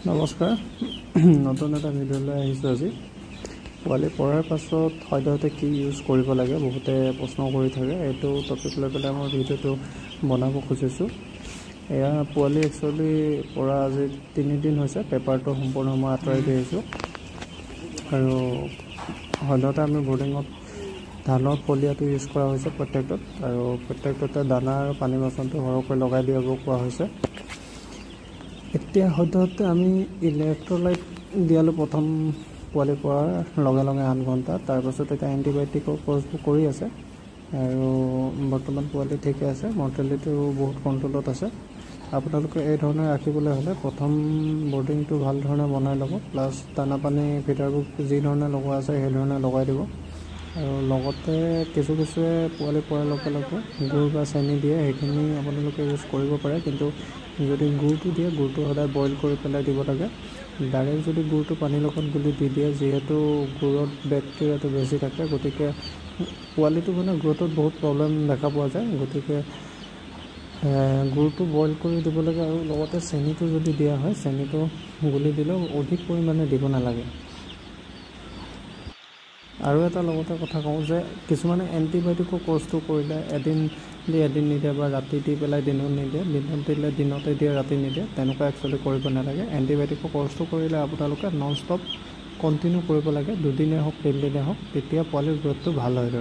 নমস্কাৰ নতুন এটা ভিডিঅ'লৈ আহিছোঁ আজি পোৱালি পৰাৰ পাছত সদ্যহতে কি ইউজ কৰিব লাগে বহুতে প্ৰশ্ন কৰি থাকে এইটো টপিক লৈ পেলাই মই ভিডিঅ'টো বনাব খুজিছোঁ এয়া পোৱালি একচুৱেলি পৰা আজি 3 দিন হৈছে পেপাৰটো সম্পূৰ্ণ মই আঁতৰাই দিছোঁ আৰু সদ্যহতে আমি বৰ্ডিঙত ধানৰ ফলিয়াটো ইউজ কৰা হৈছে প্ৰত্যেকটোত আৰু প্ৰত্যেকটোতে দানা আৰু পানী বাচনটো সৰহকৈ লগাই দিব কোৱা হৈছে এতিয়া সদ্যহতে আমি ইলেক্ট্ৰলাইট দিয়ালোঁ প্ৰথম পোৱালি পৰাৰ লগে লগে 8 ঘণ্টা তাৰপাছত এতিয়া এণ্টিবায়'টিকৰ কোৰ্চবোৰ কৰি আছে আৰু বৰ্তমান পোৱালি ঠিকে আছে মৰ্টেলিটিও বহুত কণ্ট্ৰলত আছে আপোনালোকে এই ধৰণে ৰাখিবলৈ হ'লে প্ৰথম বৰ্ডিংটো ভাল ধৰণে বনাই ল'ব প্লাছ দানা পানী ফিটাৰবোৰ যি ধৰণে লগোৱা আছে সেই ধৰণে লগাই দিব আৰু লগতে কিছুৱে পোৱালি পৰাৰ লগে লগে গুড় বা চেনি দিয়ে সেইখিনি আপোনালোকে ইউজ কৰিব পাৰে কিন্তু যদি গুড়টো দিয়ে গুড়টো সদায় বইল কৰি পেলাই দিব লাগে ডাইৰেক্ট যদি গুড়টো পানীৰ লগত গুলি দি দিয়ে যিহেতু গুড়ত বেক্টেৰিয়াটো বেছি থাকে গতিকে পোৱালিটো মানে গ্ৰ'থত বহুত প্ৰব্লেম দেখা পোৱা যায় গতিকে গুড়টো বইল কৰি দিব লাগে আৰু লগতে চেনিটো যদি দিয়া হয় চেনিটো গুলি দিলেও অধিক পৰিমাণে দিব নালাগে আৰু এটা লগতে কথা কওঁ যে কিছুমানে এণ্টিবায়'টিকৰ কোৰ্চটো কৰিলে এদিন নিদিয়ে বা ৰাতি দি পেলাই দিনত নিদিয়ে দিনত দিলে দিনতে দিয়ে ৰাতি নিদিয়ে তেনেকুৱা একচুৱেলি কৰিব নালাগে এণ্টিবায়'টিকৰ কোৰ্চটো কৰিলে আপোনালোকে নন ষ্টপ কণ্টিনিউ কৰিব লাগে 2 দিনেই হওক 3 দিনেই হওক তেতিয়া পোৱালিৰ গ্ৰ'থটো ভাল হয়